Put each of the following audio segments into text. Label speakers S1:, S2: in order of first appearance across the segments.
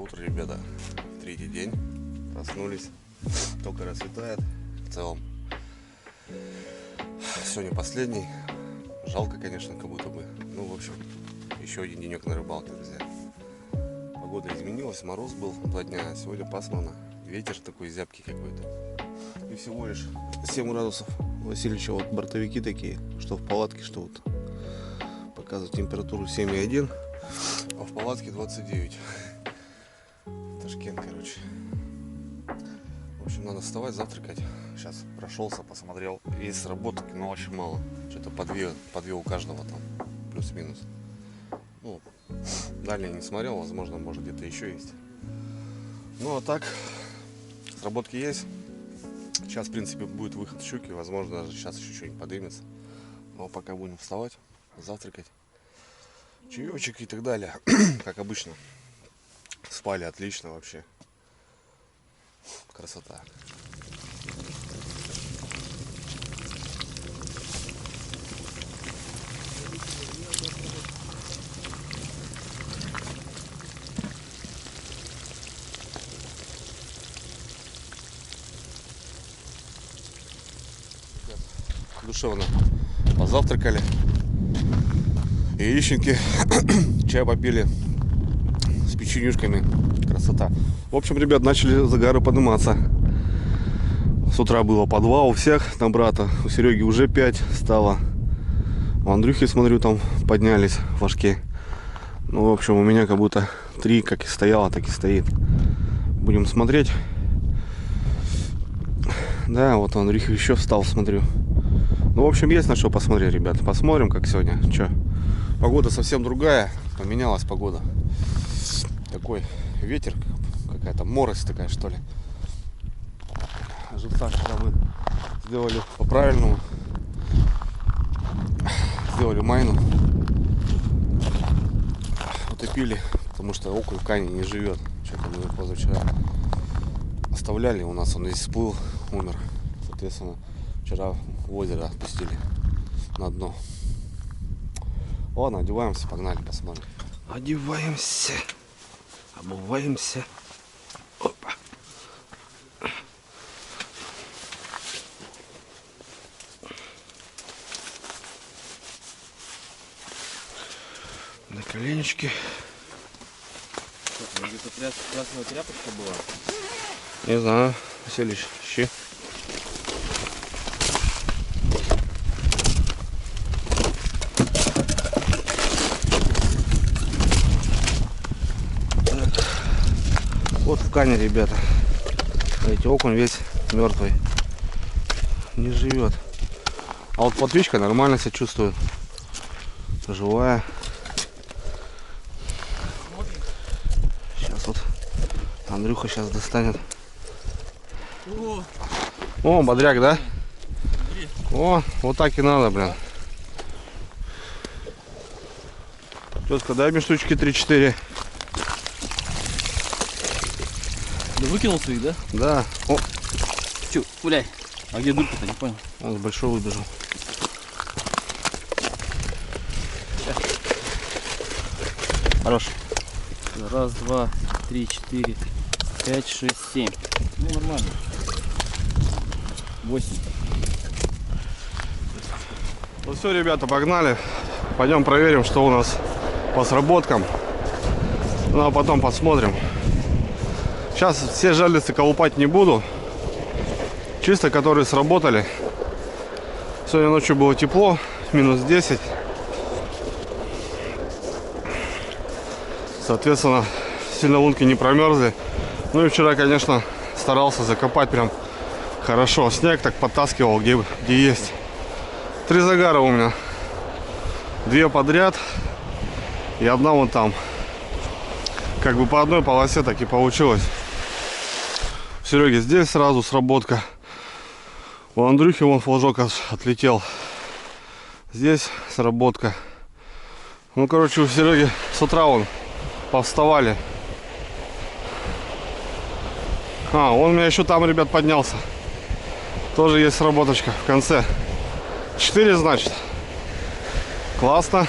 S1: утро, ребята. Третий день. Проснулись. Только рассветает. В целом. Сегодня последний. Жалко, конечно, как будто бы. Ну, в общем, еще один денек на рыбалке, друзья. Погода изменилась. Мороз был 2 дня. А сегодня пасмурно. Ветер такой зябкий какой-то. И всего лишь 7 градусов. Васильевича вот бортовики такие, что в палатке, что вот показывают температуру 7,1, а в палатке 29. Ташкент, короче. В общем, надо вставать, завтракать. Сейчас прошелся, посмотрел. Есть сработок, но очень мало. Что-то по две у каждого там, плюс-минус. Ну, далее не смотрел, возможно, может где-то еще есть. Ну а так, сработки есть. Сейчас, в принципе, будет выход щуки. Возможно, даже сейчас еще что-нибудь подымется. Но пока будем вставать, завтракать. Чаечек и так далее. Как обычно. Спали отлично вообще. Красота. Душевно позавтракали, яичники, чай попили с печенюшками. Красота. В общем, ребят, начали загары подниматься. С утра было по 2 у всех на брата, у Сереги уже 5 стало, у Андрюхи, смотрю, там поднялись флажки. Ну, в общем, у меня как будто 3, как и стояло, так и стоит. Будем смотреть. Да, вот Андрюхи еще встал, смотрю. Ну, в общем, есть на что посмотреть, ребят. Посмотрим, как сегодня. Че? Погода совсем другая. Поменялась погода. Такой ветер, какая-то морось такая, что ли. Живца вчера мы сделали по-правильному. Сделали майну. Утопили, потому что окунь в кане не живет. Что-то мы позавчера оставляли. У нас он весь всплыл, умер. Соответственно, вчера в озеро отпустили на дно. Ладно, одеваемся, погнали, посмотрим. Одеваемся, обуваемся. Опа. На коленечки.
S2: Где-то красная тряпочка была.
S1: Не знаю, Васильевич, ищи. Вот в кане, ребята. Эти окунь весь мертвый. Не живет. А вот плотвичка нормально себя чувствует. Живая. Сейчас вот Андрюха сейчас достанет. О, бодряк, да? О, вот так и надо, блин. Тетка, дай мне штучки 3-4.
S2: Да выкинул своих, да?
S1: Да. О,
S2: Че, гуляй. А где дырка-то, не понял?
S1: он с большой выбежал. Хорош.
S2: 1, 2, 3, 4, 5, 6, 7. Ну, нормально. 8.
S1: Ну все, ребята, погнали. Пойдем проверим, что у нас по сработкам. Ну а потом посмотрим. Сейчас все жерлицы колупать не буду. Чисто которые сработали. Сегодня ночью было тепло, минус 10. Соответственно, сильно лунки не промерзли. Ну и вчера, конечно, старался закопать прям хорошо. Снег так подтаскивал, где есть. 3 загара у меня. 2 подряд и 1 вон там. Как бы по одной полосе так и получилось. У Сереги здесь сразу сработка. У Андрюхи вон флажок отлетел. Здесь сработка. Ну, короче, у Сереги с утра вон повставали. А, он у меня еще там, ребят, поднялся. Тоже есть сработочка в конце. 4, значит. Классно.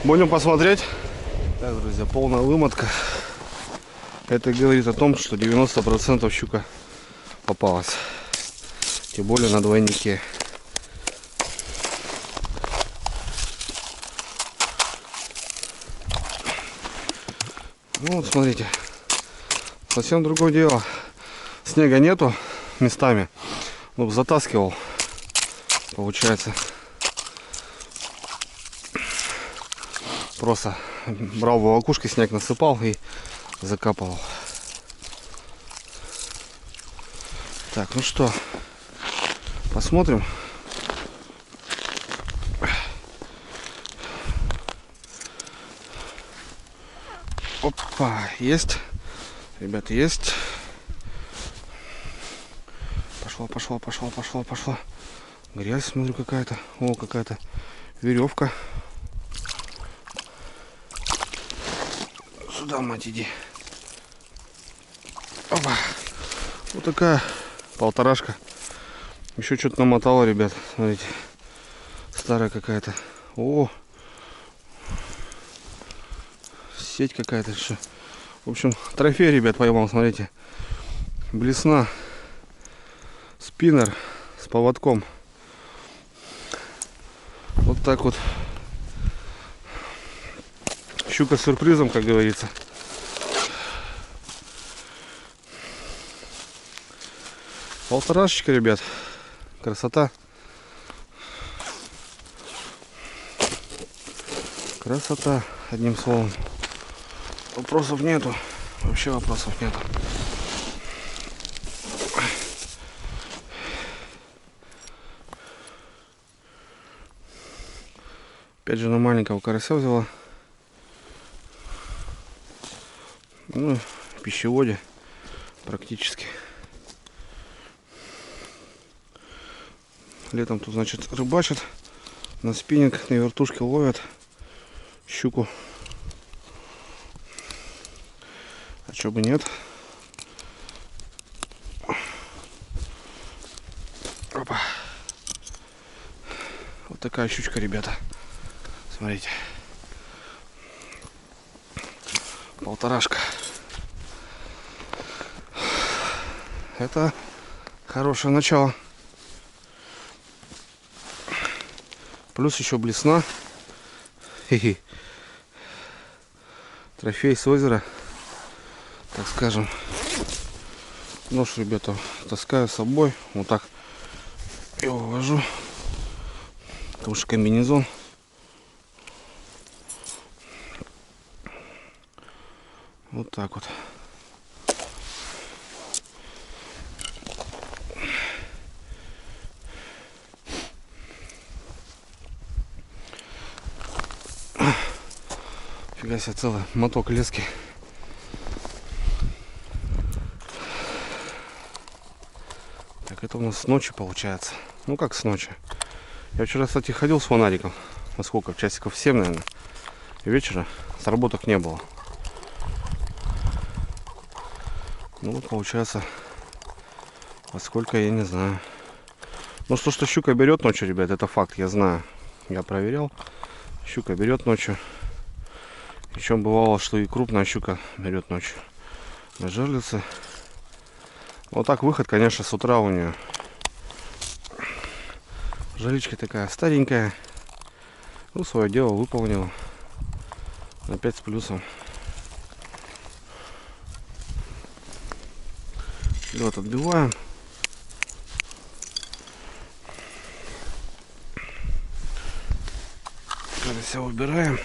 S1: Будем посмотреть. Так, друзья, полная вымотка. Это говорит о том, что 90% щука попалась. Тем более на двойнике. Ну вот смотрите. Совсем другое дело. Снега нету местами. Ну, затаскивал. Получается. Просто брал волокушкой, снег насыпал и закапывал. Так, ну что, посмотрим. Опа, есть. Ребята, есть. Пошла. Грязь, смотрю, какая-то. О, какая-то веревка. Сюда, мать, иди. Опа. Вот такая полторашка. Еще что-то намотала, ребят. Смотрите. Старая какая-то. О. Сеть какая-то. В общем, трофей, ребят, поймал. Смотрите. Блесна. Спиннер с поводком. Вот так вот. Щука с сюрпризом, как говорится. Полторашечка, ребят. Красота. Красота, одним словом. Вопросов нету. Вообще вопросов нету. Опять же на маленького карася взяла. Ну, в пищеводе практически. Летом тут, значит, рыбачат. На спиннинг, на вертушке ловят щуку. А чё бы нет. Опа. Вот такая щучка, ребята. Смотрите. Полторашка. Это хорошее начало. Плюс еще блесна. Хе-хе. Трофей с озера, так скажем. Нож, ребята, таскаю с собой. Вот так его вожу. Потому что комбинезон. Вот так вот. Фига себе, целый моток лески. Так, это у нас с ночи получается. Ну как с ночи? Я вчера, кстати, ходил с фонариком. Во сколько? Часиков 7, наверное. Вечера. Сработок не было. Ну вот получается, во сколько, я не знаю. Ну что щука берет ночью, ребят, это факт, я знаю. Я проверял. Щука берет ночью. Причем бывало, что и крупная щука берет ночью. На жерлице. Вот так выход, конечно, с утра у нее. Жерличка такая старенькая. Ну, свое дело выполнила. Опять с плюсом. Вот, отбиваем. Все убираем.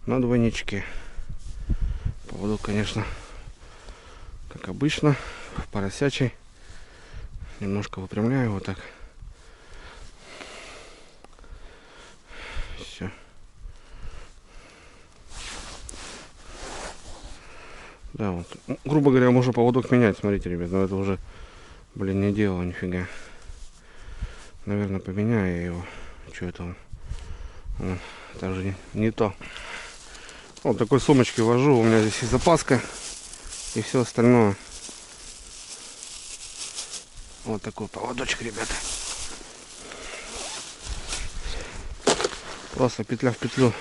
S1: На двойничке. Поводок, конечно, как обычно, поросячий. Немножко выпрямляю вот так. Все. Да, вот. Ну, грубо говоря, можно поводок менять. Смотрите, ребят, но это уже, блин, не дело, нифига. Наверное, поменяю я его. Что это он? Это же не то. Вот такой сумочки вожу. У меня здесь и запаска, и все остальное. Вот такой поводочек, ребята. Просто петля в петлю.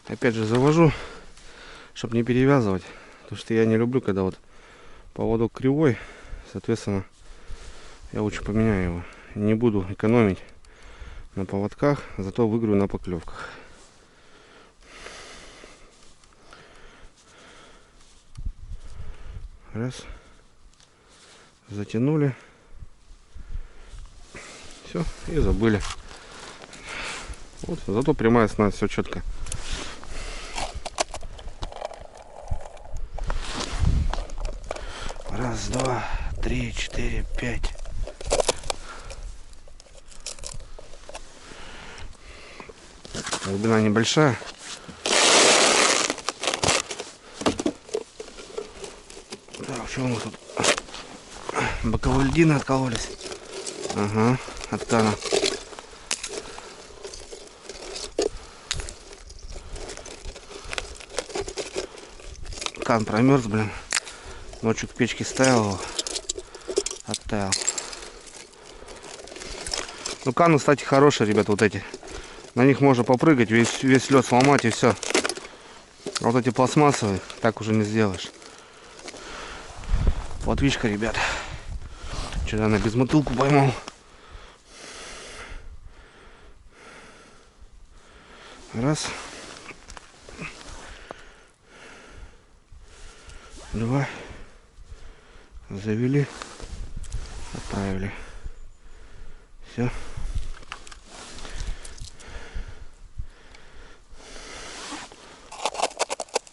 S1: Опять же завожу. чтобы не перевязывать. Потому что я не люблю, когда вот поводок кривой. Соответственно, я лучше поменяю его. Не буду экономить на поводках, зато выиграю на поклевках. Раз. Затянули. Все, и забыли. Вот, зато прямая снасть, все четко. Раз, два, три, четыре, пять. Глубина небольшая. Так, что у нас тут? Боковые льдины откололись. Ага, от кана. Кан промерз, блин. Ночью к печке ставил его. Оттаял. Ну, каны, кстати, хорошие, ребята, вот эти. На них можно попрыгать, весь лед сломать и все. А вот эти пластмассовые так уже не сделаешь. Плотвичка, ребят. Что-то она без мотылку поймал. Раз. Два. Завели. Отправили. Все.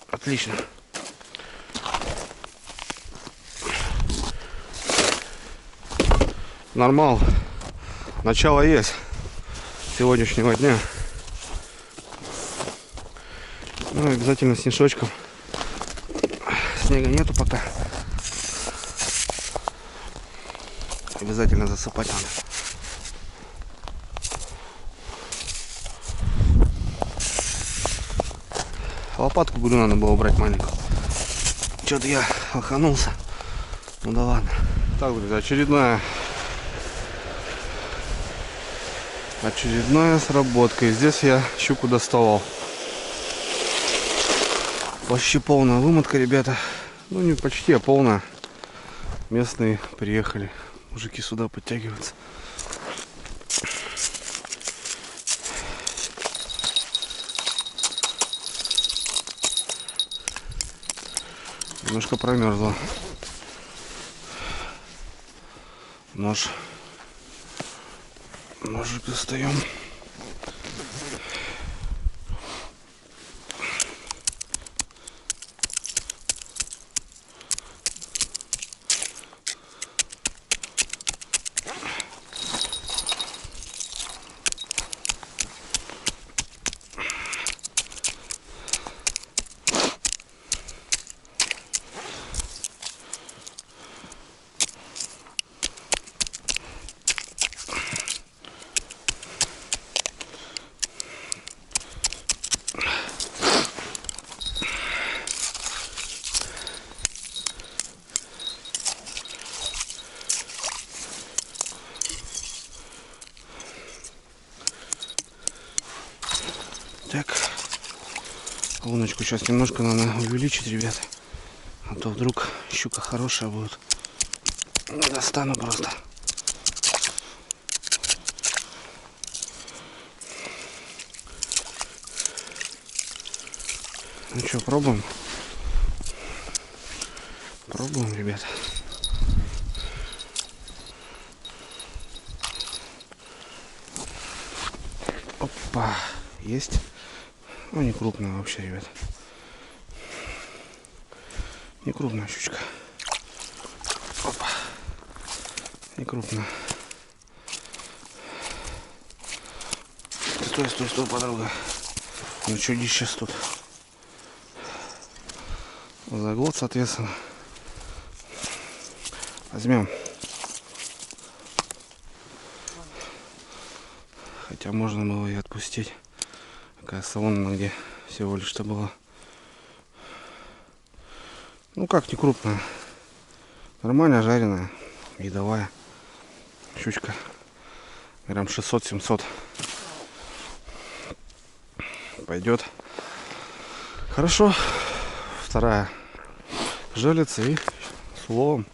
S1: Отлично. Нормал. Начало есть сегодняшнего дня. Ну, обязательно снежочком. Снега нету пока. Обязательно засыпать надо. Лопатку, говорю, надо было брать маленькую. Что-то я лоханулся. Ну да ладно. Так, друзья, очередная сработка. И здесь я щуку доставал. Почти полная вымотка, ребята. Ну не почти, а полная. Местные приехали. Мужики сюда подтягиваются. Немножко промерзла. Ножик достаем. Так, луночку сейчас немножко надо увеличить, ребят, а то вдруг щука хорошая будет. Не достану просто. Ну что, пробуем? Пробуем, ребят. Опа, есть. Ну, не крупная вообще, ребят. Не крупная щучка. Опа. Не крупная. Стой, подруга. Ну, чудище сейчас тут. Заглот, соответственно. Возьмем. Хотя можно было и отпустить. Такая салонная, где всего лишь-то было. Ну как, не крупная. Нормально жареная, едовая щучка. Грамм 600-700. Пойдет. Хорошо. вторая жалится и с уловом.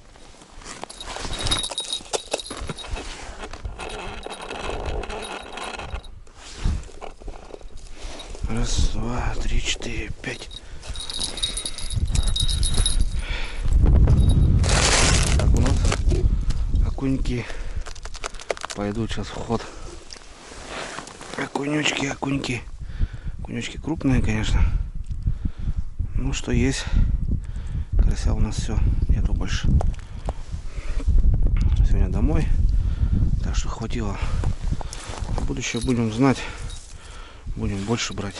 S1: Раз, два, три, четыре, пять. Так, у нас окуньки пойдут сейчас в ход. Окунечки, окуньки. Окунечки крупные, конечно. Ну что есть. Карася у нас все, нету больше. Сегодня домой. Так что хватило. На будущее будем знать. Будем больше брать.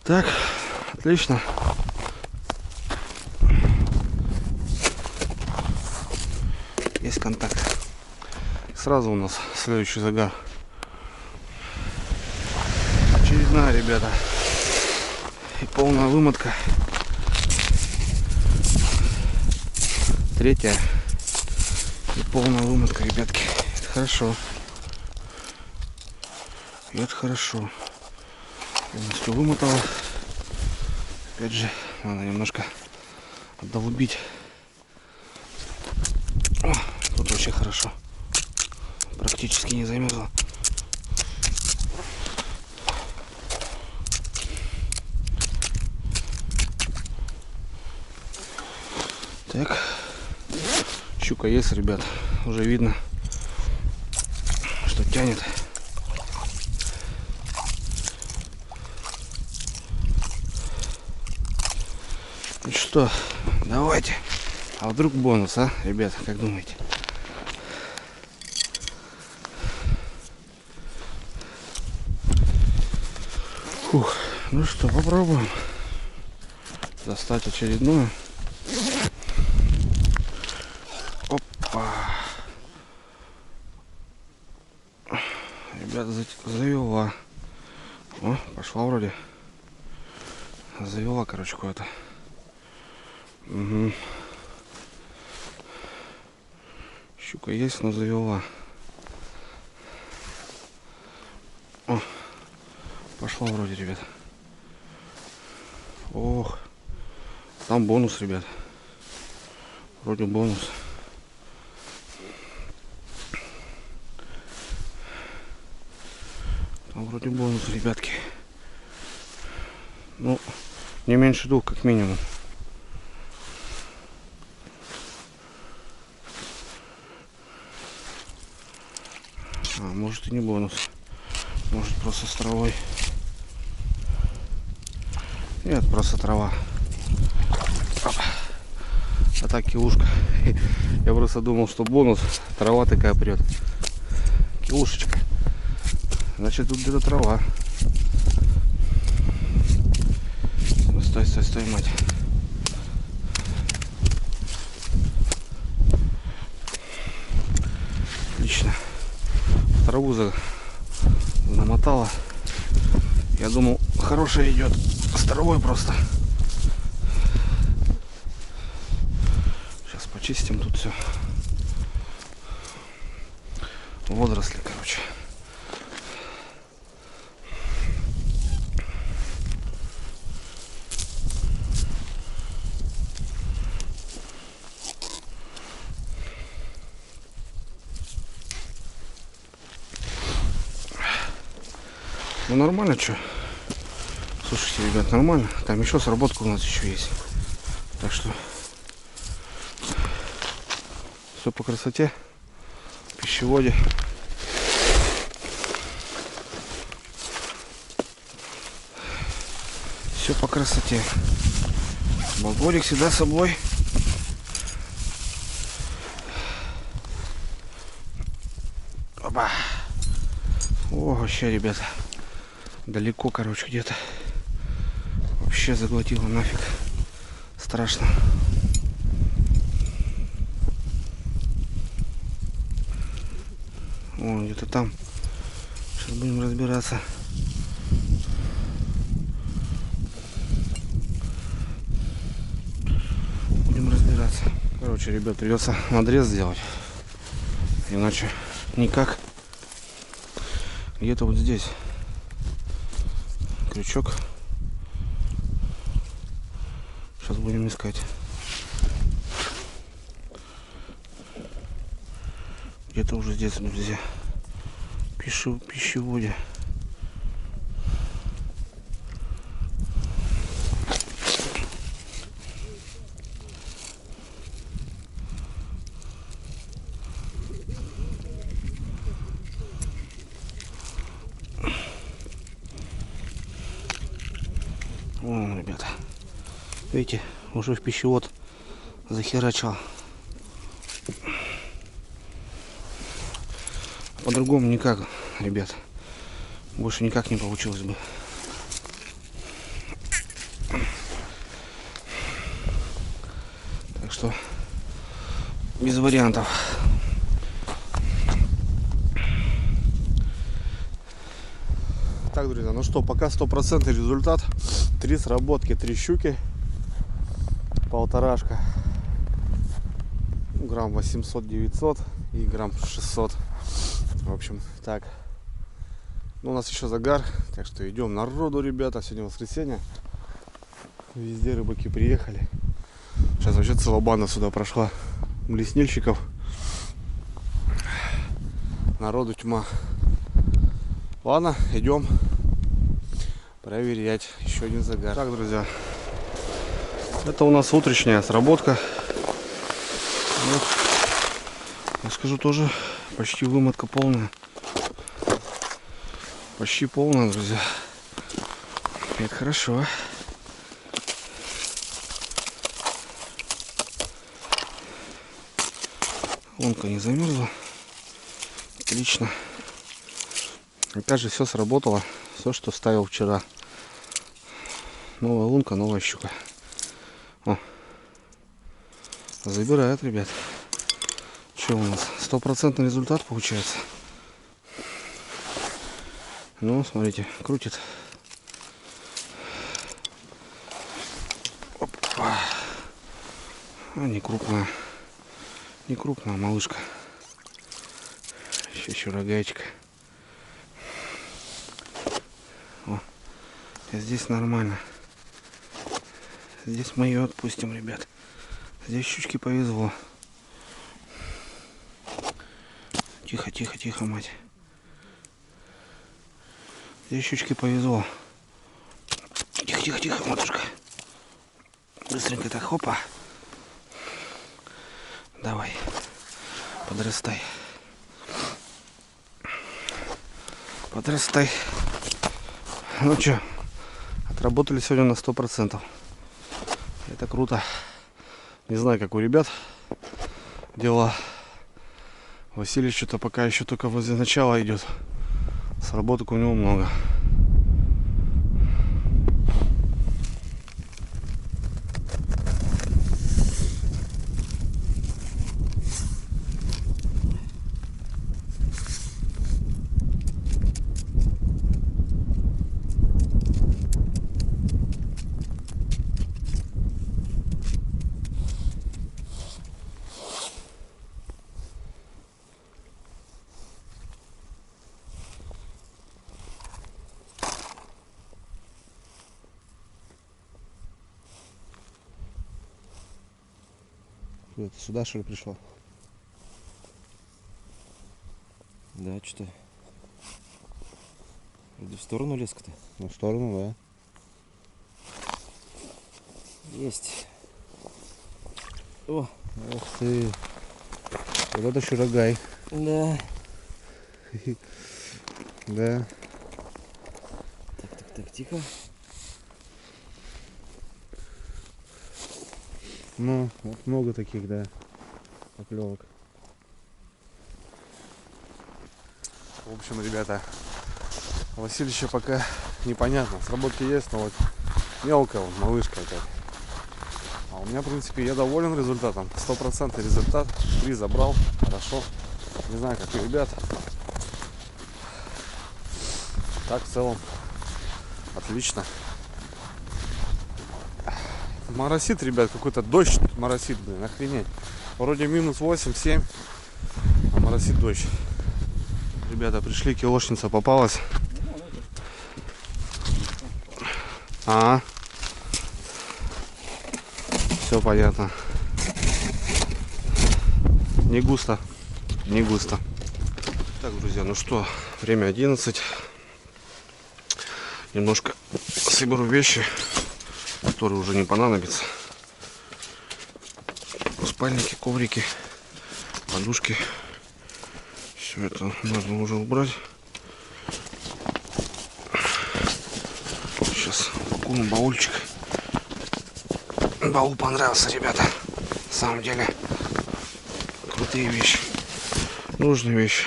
S1: Так, отлично. Есть контакт. Сразу у нас следующий загар. Очередная, ребята. И полная вымотка. Третья. И полная вымотка, ребятки. Это хорошо. Это хорошо. Полностью вымотала. Опять же, надо немножко отдолбить. О, тут вообще хорошо. Практически не замерзла. Так. Щука есть, ребят. Уже видно, что тянет. Ну что, давайте. А вдруг бонус, а, ребята, как думаете? Фух, ну что, попробуем достать очередную. Опа. Ребята, завела. О, пошла вроде. Завела, короче, куда-то. Угу. Щука есть, но завела. О, пошла вроде, ребят. Ох, там бонус, ребят. Вроде бонус. Там вроде бонус, ребятки. Ну, не меньше 2, как минимум. А может и не бонус. Может просто с травой. Нет, просто трава. Оп. А так килушка. Я просто думал, что бонус. Трава такая прет. Килушечка. Значит, тут где-то трава. Стой, стой, стой, мать. Отлично. Траву намотала. Я думал, хорошая идет. С травой просто. Сейчас почистим тут все. Водоросли, короче. Ну нормально, что? Слушайте, ребят, нормально. Там еще сработка у нас еще есть. Так что все по красоте. В пищеводе. Все по красоте. Балболик всегда с собой. Опа. О, вообще, ребята. Далеко, короче, где-то. Вообще заглотило нафиг. Страшно. О, где-то там. Сейчас будем разбираться. Будем разбираться. Короче, ребят, придется надрез сделать. Иначе никак. Где-то вот здесь крючок Сейчас будем искать. Где-то уже здесь, друзья. Пищеводе. Вон, ребята. Видите, уже в пищевод захерачил. По-другому никак, ребят. Больше никак не получилось бы. Так что без вариантов. Так, друзья, ну что, пока 100% результат. 3 сработки, 3 щуки. Полторашка. Грамм 800-900 и грамм 600. В общем, так. Ну, у нас еще загар, так что идем народу, ребята. Сегодня воскресенье. Везде рыбаки приехали. Сейчас вообще целая банда сюда прошла. Леснильщиков. Народу тьма. Ладно, идем проверять. Еще один загар. Так, друзья. Это у нас утренняя сработка. Вот. Я скажу, тоже почти вымотка полная. Почти полная, друзья. Это хорошо. Лунка не замерзла. Отлично. Опять же все сработало. Все, что ставил вчера. Новая лунка, новая щука. О. Забирает, ребят. Что у нас? 100% результат получается. Ну, смотрите, крутит. Опа. А не крупная. Не крупная малышка. Еще рогачка. О, здесь нормально. Здесь мы ее отпустим, ребят. Здесь щучки повезло. Тихо, тихо, тихо, мать. Здесь щучки повезло. Тихо, тихо, тихо, матушка. Быстренько так, хопа. Давай, подрастай. Подрастай. Ну что, отработали сегодня на 100%. Это круто. Не знаю, как у ребят дела. Василий что-то пока еще только возле начала идет. Сработок у него много. Ты сюда, что ли, пришел?
S2: Да, что-то. Вроде в сторону леска-то.
S1: Ну, в сторону, да.
S2: Есть. О!
S1: Ох ты. Вот это широгай.
S2: Да.
S1: Да.
S2: Так, тихо.
S1: Ну, вот много таких, да, поклевок. В общем, ребята, Васильевича пока непонятно. Сработки есть, но вот мелкая, вот, малышка опять. А у меня, в принципе, я доволен результатом. 100% результат. 3 забрал. Хорошо. Не знаю, как у ребят. Так, в целом, отлично. Моросит, ребят, какой-то дождь моросит, блин, охренеть. Вроде минус 8-7, а моросит дождь. Ребята, пришли, килошница попалась. Все понятно. Не густо. Не густо. Так, друзья, ну что, время 11. Немножко соберу вещи, которые уже не понадобятся. Спальники, коврики, подушки. Все это нужно уже убрать. Сейчас упакую баульчик. Баул понравился, ребята. На самом деле крутые вещи. Нужные вещи.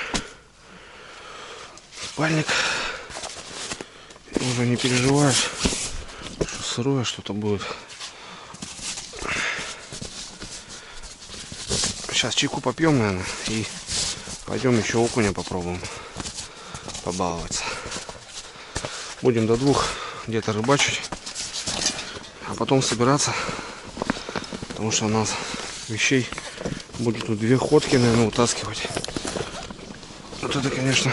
S1: Спальник. И уже не переживаешь, что сырое что-то будет. Сейчас чайку попьем, наверное, и пойдем еще окуня попробуем побаловаться. Будем до 2 где-то рыбачить, а потом собираться, потому что у нас вещей будет тут 2 ходки, наверное, утаскивать. Вот это, конечно,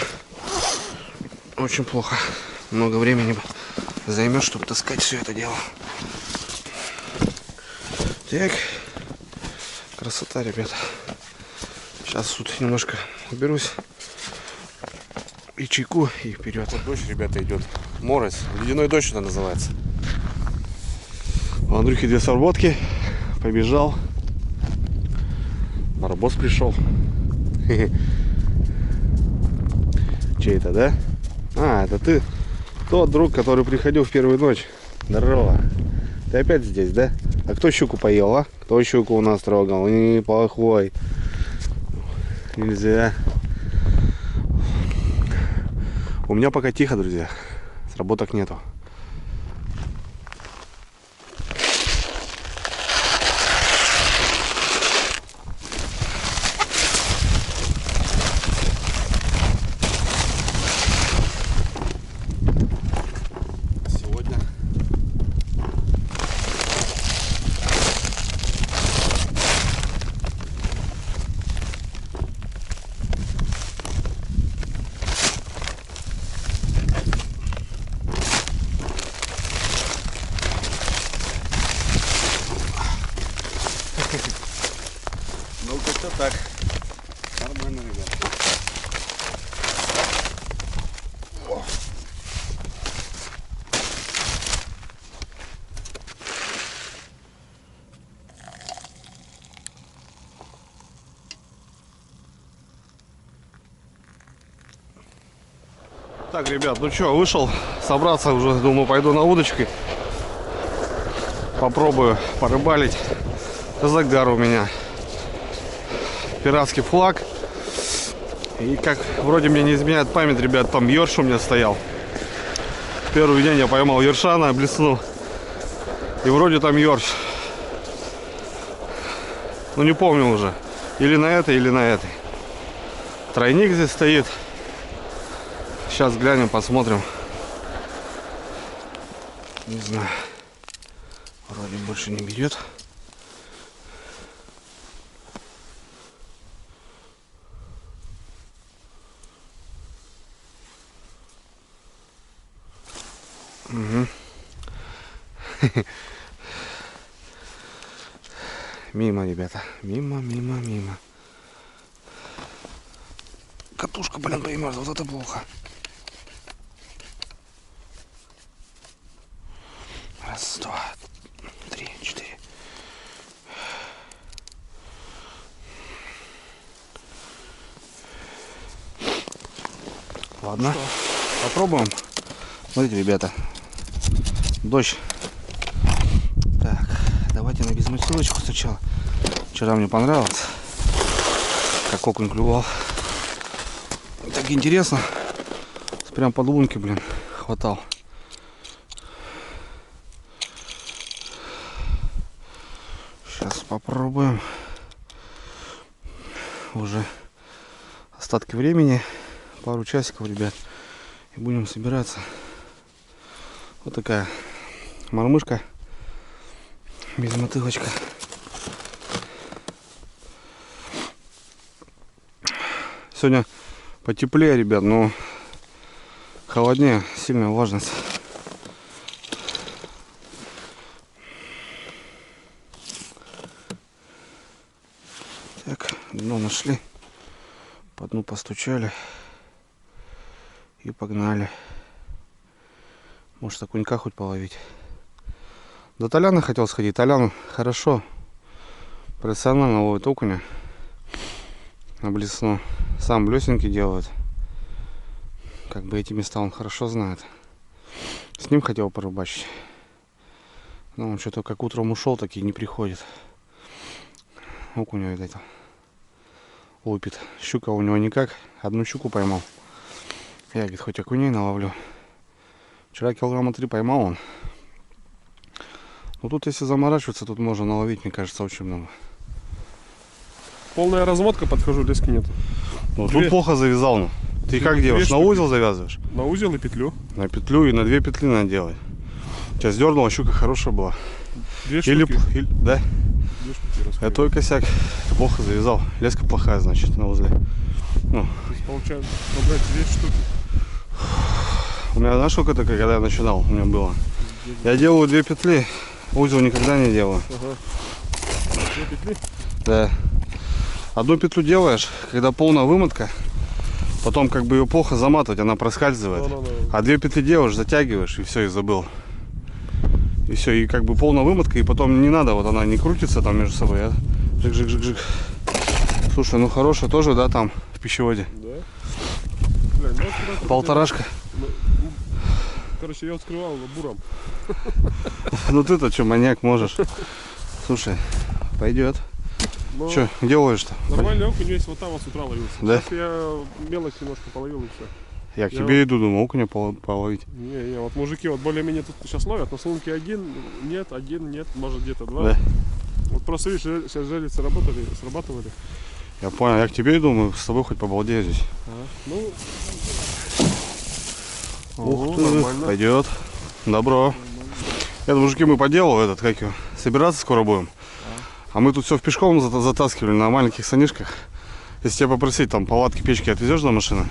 S1: очень плохо. Много времени займет, чтобы таскать все это дело. Так, красота, ребята. Сейчас тут немножко уберусь и чайку, и вперед. Вот дождь, ребята, идет. Морось. Ледяной дождь это называется. У Андрюхи 2 сработки. Побежал. Барбос пришел. Чей это, да? А, это ты. Тот друг, который приходил в первую ночь. Здорово. Ты опять здесь, да? А кто щуку поел, а? Кто щуку у нас трогал? Неплохой. Нельзя. У меня пока тихо, друзья. Сработок нету. Сегодня ну как-то так. Нормально, ребят. Так, ребят, ну что, вышел собраться уже, думаю, пойду на удочкой. Попробую порыбалить. Загар у меня. Пиратский флаг. И как вроде мне не изменяет память, ребят, там ерш у меня стоял. Первый день я поймал ерша на блесну. И вроде там ерш. Ну не помню уже. Или на этой, или на этой. Тройник здесь стоит. Сейчас глянем, посмотрим. Не знаю. Вроде больше не берет. Угу. Мимо, ребята. Мимо, мимо, мимо. Катушка, блин, примерзла. Вот это плохо. Раз, 2, 3, 4. Ладно, попробуем. Смотрите, ребята, дождь. Так, давайте на безмысилочку сначала. Вчера мне понравилось, как окунь клювал. Так интересно. Прям под лунки, блин, хватал. Сейчас попробуем. Уже остатки времени. Пару часиков, ребят. И будем собираться. Вот такая мормышка. Без мотылочка. Сегодня потеплее, ребят, но холоднее, сильная влажность. Так, дно нашли. По дну постучали. И погнали. Может, окунька хоть половить. До Толяна хотел сходить. Толян хорошо. Профессионально ловит окуня. На блесну. Сам блесенки делает. Как бы эти места он хорошо знает. С ним хотел порыбачить. Но он что-то как утром ушел, так и не приходит. Окуня, видать, лупит. Щука у него никак. Одну щуку поймал. Я, говорит, хоть окуней наловлю. Вчера килограмма 3 поймал он. Ну тут если заморачиваться, тут можно наловить, мне кажется, очень много.
S3: Полная разводка, подхожу, лески нет.
S1: Ну тут плохо завязал. Ну. Ты как делаешь? На узел завязываешь?
S3: На узел и петлю.
S1: На петлю и на 2 петли надо делать. Сейчас дернула, щука хорошая была.
S3: 2 штуки.
S1: Да?
S3: 2 штуки
S1: Я только косяк. Плохо завязал. Леска плохая, значит, на узле. Ну.
S3: То есть получается набрать 2 штуки.
S1: У меня, знаешь, сколько это, когда я начинал, у меня было? Я делаю 2 петли, узел никогда не делаю.
S3: Ага. 2 петли?
S1: Да. Одну петлю делаешь, когда полная вымотка, потом как бы ее плохо заматывать, она проскальзывает. А 2 петли делаешь, затягиваешь, и все, и забыл. И все, и как бы полная вымотка, и потом не надо, вот она не крутится там между собой, а жик-жик-жик-жик. Слушай, ну хорошая тоже, да, там, в пищеводе?
S3: Да. Бля, ну,
S1: Полторашка.
S3: Короче, я вскрывал буром.
S1: Ну ты-то что, маньяк можешь? Слушай, пойдет.
S3: Но
S1: Че, где ловишь-то?
S3: нормальный окунь весь вот там вот с утра ловился.
S1: Да?
S3: Сейчас я мелочь немножко половил и все.
S1: Я к тебе иду, думаю, окуня половить.
S3: Не, вот мужики вот более-менее тут сейчас ловят, на Солнке один нет, может где-то 2.
S1: Да.
S3: Вот просто видишь, сейчас жерлицы срабатывали.
S1: Я понял, я к тебе иду, мы с тобой хоть побалдеем здесь.
S3: Ну,
S1: Ух ты,
S3: нормально.
S1: пойдет. Добро. Это, мужики, мы по делу этот, как его, собираться скоро будем. А мы тут все в пешком затаскивали на маленьких санишках. Если тебя попросить, там, палатки, печки отвезешь на машину?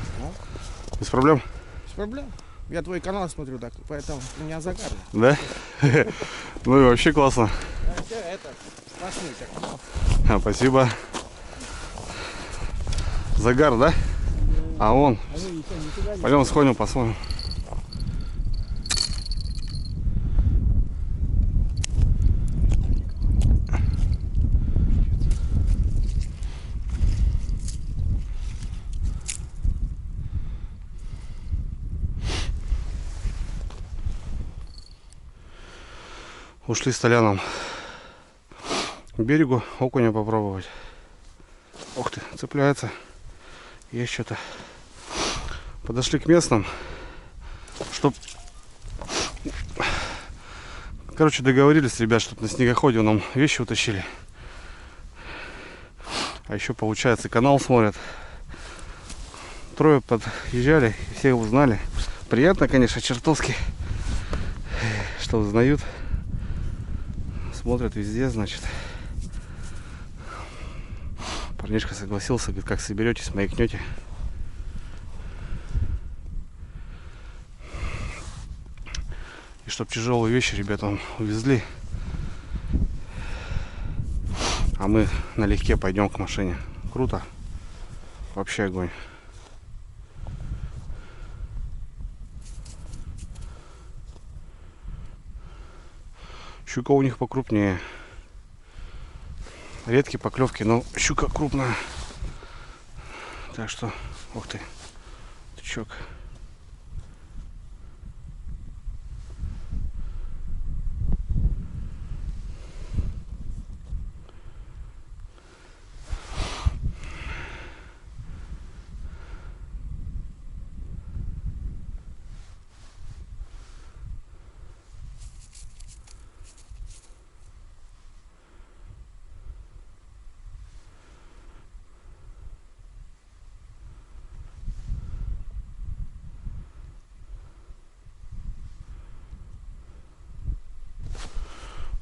S1: Без проблем?
S4: Без проблем. Я твой канал смотрю, так, поэтому у меня загар.
S1: Да? Ну и вообще классно.
S4: Это сплошной так.
S1: Спасибо. Загар, да? А он. Пойдем сходим, посмотрим. Ушли с Толяном к берегу окуня попробовать. Ух ты, цепляется. Есть что-то. Подошли к местным, чтоб... Короче, договорились, ребят, чтобы на снегоходе нам вещи утащили. А еще, получается, канал смотрят. Трое подъезжали, все узнали. Приятно, конечно, чертовски, что узнают. Смотрят везде, значит. Парнишка согласился, говорит, как соберетесь, маякнете. И чтоб тяжелые вещи ребятам увезли. А мы налегке пойдем к машине. Круто. Вообще огонь. Щука у них покрупнее. Редкие поклевки, но щука крупная. Так что, ух ты, тычок.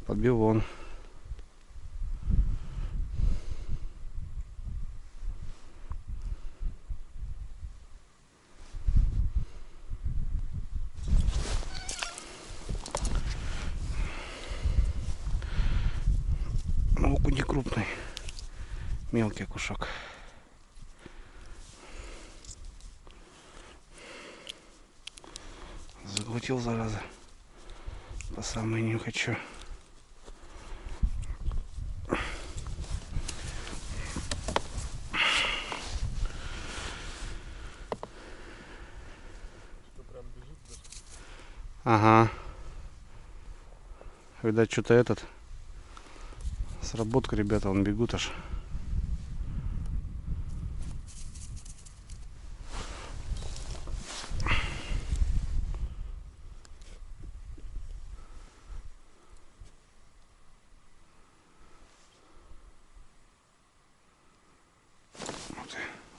S1: Подбил вон. Окунь не крупный.
S4: Мелкий кушок. Заглотил, зараза. По самой не хочу. Ага. Видать, что-то этот. Сработка, ребята, он бегут аж.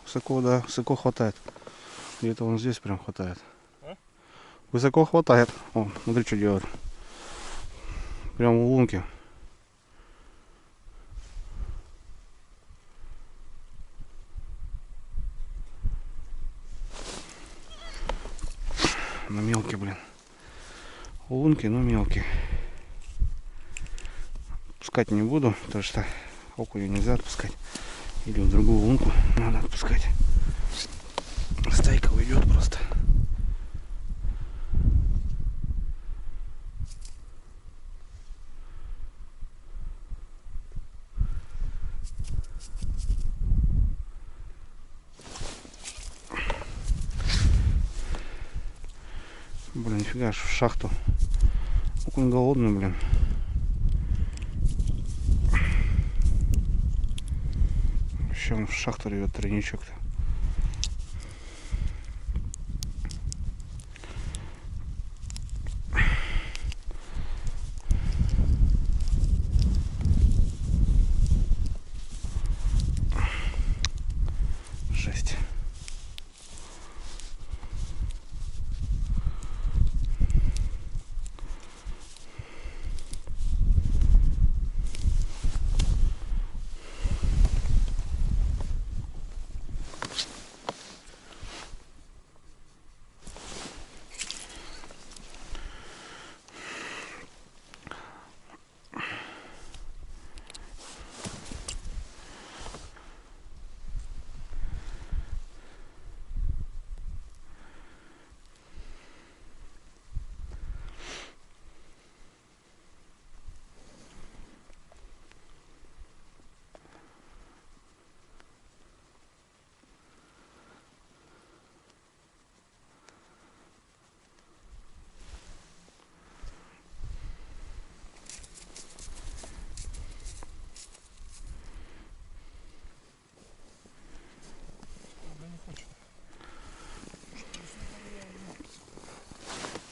S4: Высоко, да, высоко хватает. Где-то он здесь прям хватает. Высоко хватает. О, смотри, что делает. Прям в лунке. Но мелкий, блин. Лунки, но мелкий. Пускать не буду, потому что окуня нельзя отпускать. Или в другую лунку надо отпускать. Стайка уйдет просто. Блин, нифига аж в шахту. Окунь голодный, блин. Еще он в шахту рвет тройничок-то. Жесть.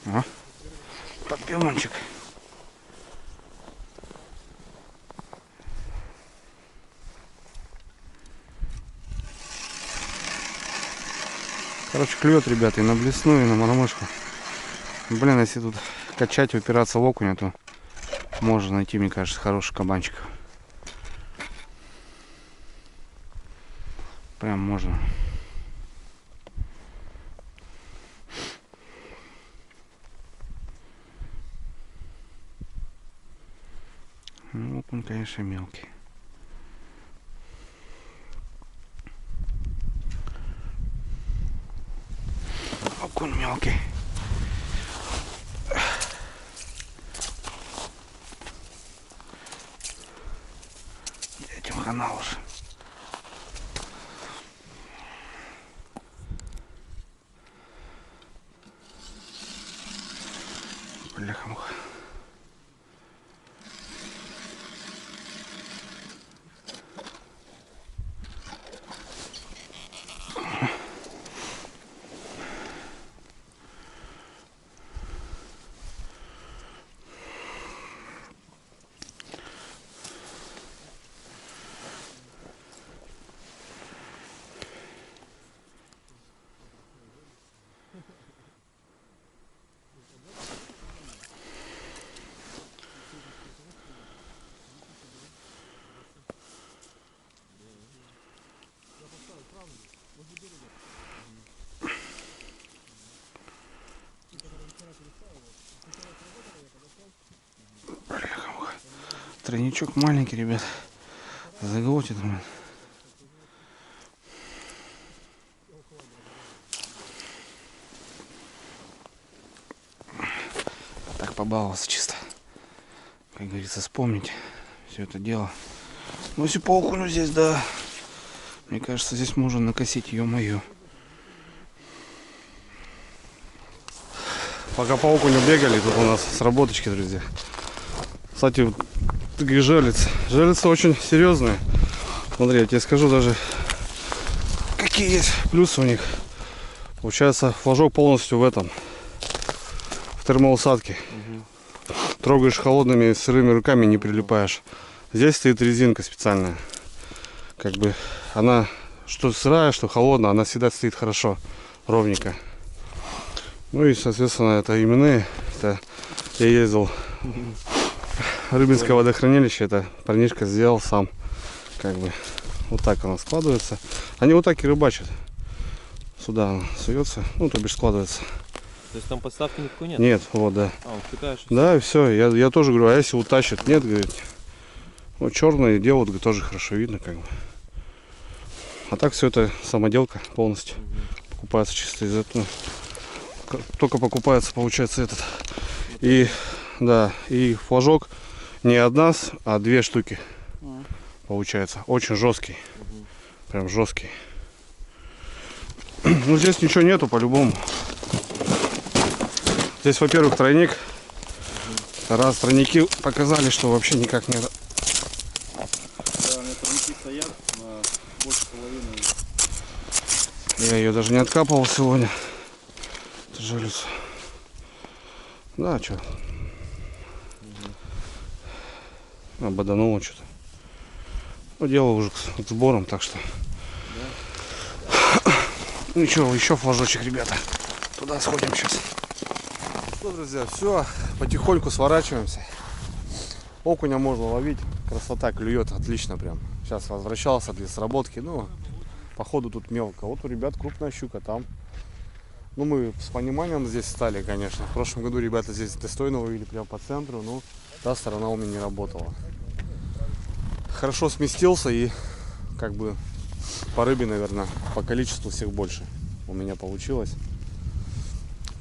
S4: А? Подпилончик. Короче, клюет, ребята, и на блесну, и на мормышку. Блин, если тут качать, упираться в окуня, то можно найти, мне кажется, хороший кабанчик. Прям можно. Ну, он, конечно, мелкий. Окунь мелкий. Этим хана уже. Бляха-муха. Тройничок маленький, ребят. Заглотит, блин. побаловаться чисто. Как говорится, вспомнить все это дело. Ну, если по окуню здесь, да. Мне кажется, здесь можно накосить, ё-моё. Пока по окуню бегали, тут у нас сработочки, друзья. Кстати, вот такие жерлицы. Жерлицы очень серьезные. Смотри, я тебе скажу даже, какие есть плюсы у них. Получается, флажок полностью в этом, в термоусадке. Трогаешь холодными сырыми руками, не прилипаешь. Здесь стоит резинка специальная. Как бы она, что сырая, что холодная, она всегда стоит хорошо, ровненько. Ну и, соответственно, это именные. Это я ездил в Рыбинское водохранилище. Это парнишка сделал сам. Как бы вот так она складывается. Они вот так и рыбачат. Сюда она суется, ну то бишь складывается.
S2: То есть там подставки никакой нет?
S4: Нет, вот, да.
S2: А, вот втыкаешь.
S4: Да, и все. Я тоже говорю, а если утащит? Нет, говорит. Вот черное делают, говорит, тоже хорошо видно, как бы. А так все это самоделка полностью. Покупается чисто из этого. Только покупается, получается, этот. И да, и флажок не одна, а две штуки. Получается. Очень жесткий. Прям жесткий. Ну здесь ничего нету по-любому. Здесь, во-первых, тройник. Раз тройники показали, что вообще никак не...
S2: Да, у меня тройники стоят на больше половины.
S4: Я ее даже не откапывал сегодня. Это жерлица. Да, что? Ободануло что-то. Ну, дело уже к сборам, так что... Да. Ничего, еще флажочек, ребята. Туда сходим сейчас.
S1: Ну, друзья, все, потихоньку сворачиваемся. Окуня можно ловить, красота, клюет отлично прям. Сейчас возвращался для сработки, ну, походу тут мелко. Вот у ребят крупная щука там. Ну, мы с пониманием здесь стали, конечно. В прошлом году ребята здесь достойно ловили прям по центру, но та сторона у меня не работала. Хорошо сместился и как бы по рыбе, наверное, по количеству всех больше у меня получилось.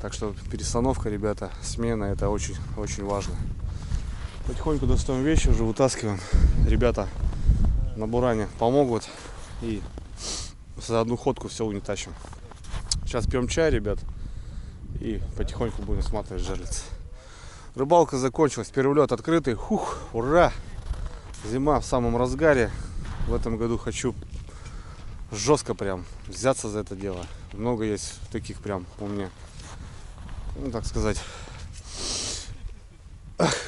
S1: Так что перестановка, ребята, смена, это очень важно. Потихоньку достаем вещи, уже вытаскиваем. Ребята на буране помогут и за одну ходку все унитащим. Сейчас пьем чай, ребят, и потихоньку будем сматывать жерлицы. Рыбалка закончилась, первый лед открытый. Хух, ура! Зима в самом разгаре. В этом году хочу жестко прям взяться за это дело. Много есть таких прям у меня, ну так сказать,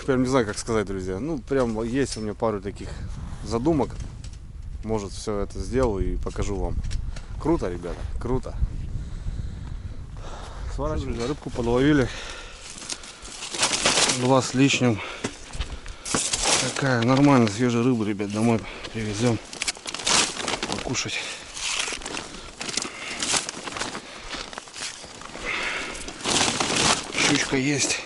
S1: прям не знаю как сказать, друзья. Ну прям есть у меня пару таких задумок. Может все это сделаю и покажу вам. Круто, ребята, круто. Сворачиваем, рыбку подловили. 2 с лишним. Такая нормальная свежая рыба, ребят, домой привезем покушать. Щучка есть.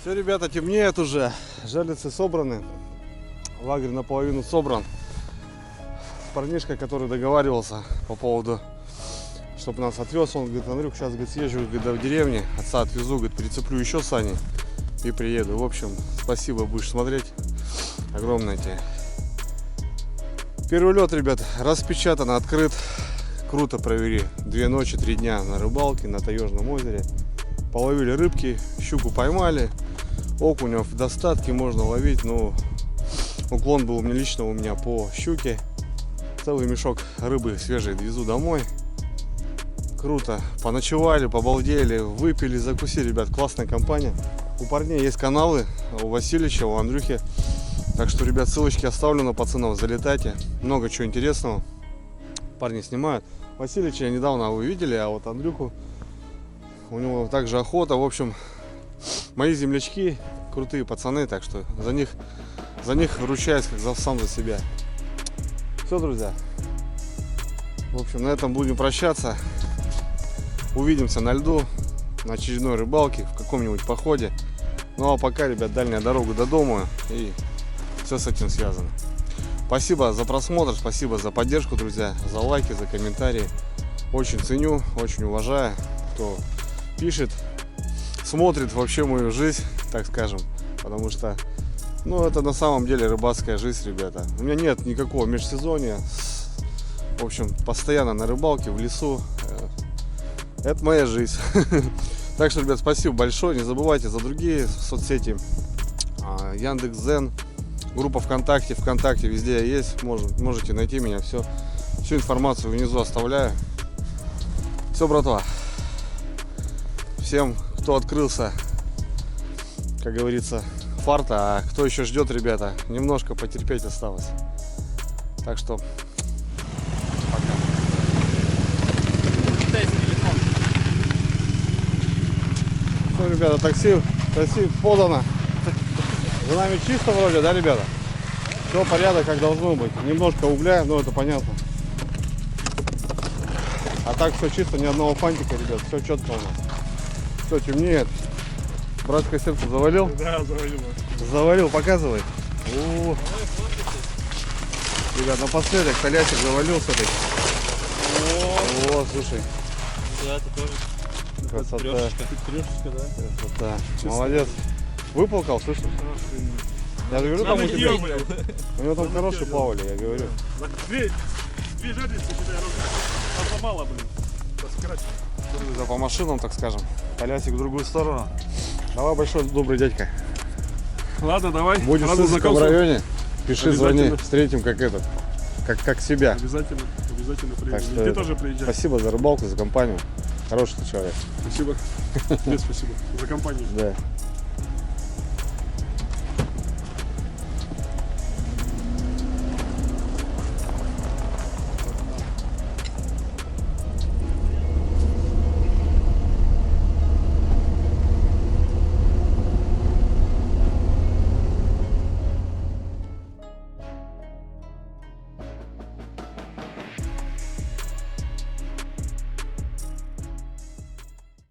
S1: Все, ребята, темнеет уже. Жерлицы собраны. Лагерь наполовину собран. Парнишка, который договаривался по поводу, чтобы нас отвез, он говорит: Андрюх, сейчас, говорит, съезжу, говорит, в деревне, отца отвезу, говорит, прицеплю еще сани и приеду. В общем, спасибо, будешь смотреть. Огромное тебе. Первый лед, ребят, распечатан, открыт. Круто провели 2 ночи, 3 дня на рыбалке на Таежном озере. Половили рыбки, щуку поймали. Окуня в достатке, можно ловить, но уклон был лично у меня по щуке. Целый мешок рыбы свежей везу домой. Круто. Поночевали, побалдели, выпили, закусили, ребят. Классная компания. У парней есть каналы, у Васильевича, у Андрюхи. Так что, ребят, ссылочки оставлены, пацанов, залетайте. Много чего интересного. Парни снимают. Васильевича недавно вы видели, а вот Андрюху, у него также охота. В общем, мои землячки, крутые пацаны, так что за них ручаюсь, как сам за себя. Все, друзья. В общем, на этом будем прощаться. Увидимся на льду, на очередной рыбалке, в каком-нибудь походе. Ну а пока, ребят, дальняя дорога до дома и все с этим связано. Спасибо за просмотр, спасибо за поддержку, друзья, за лайки, за комментарии. Очень ценю, очень уважаю, кто пишет, смотрит вообще мою жизнь, так скажем. Потому что, ну, это на самом деле рыбацкая жизнь, ребята. У меня нет никакого межсезонья. В общем, постоянно на рыбалке, в лесу. Это моя жизнь. Так что, ребят, спасибо большое. Не забывайте за другие соцсети. Яндекс.Дзен, группа ВКонтакте, везде я есть. Можете найти меня. Всю информацию внизу оставляю. Все, братва. Всем, кто открылся, как говорится, фарта, а кто еще ждет, ребята, немножко потерпеть осталось. Так что все, ребята, такси подано. За нами чисто вроде, да, ребята? Все порядок, как должно быть. Немножко угля, но это понятно. А так все чисто, ни одного фантика, ребят. Все четко у нас. Все темнеет. Братское сердце завалил?
S3: Да, завалил.
S1: Завалил, показывай. О. Ребят, напоследок Толясик завалил все-таки. О, слушай.
S2: Да, ты тоже.
S1: Красота.
S3: Трешечка, да?
S1: Красота. Молодец. Выполкал, слышишь? Я же говорю, там у тебя, у него там хорошие плавали, я говорю.
S3: Две жерлицы, считай, рука. Сломала, блин.
S1: Да, по машинам, так скажем. Толясик в другую сторону. Давай, большой добрый дядька.
S3: Ладно, давай.
S1: Будешь в
S3: Рада
S1: Сысском
S3: знакомству.
S1: районе, пиши, звони,
S3: Обязательно.
S1: встретим как этот, как себя.
S3: Обязательно
S1: Так
S3: приедем.
S1: что
S3: Ты
S1: это-
S3: тоже приезжай.
S1: Спасибо за рыбалку, за компанию. Хороший ты человек.
S3: Спасибо. Тебе спасибо за компанию.
S1: Да.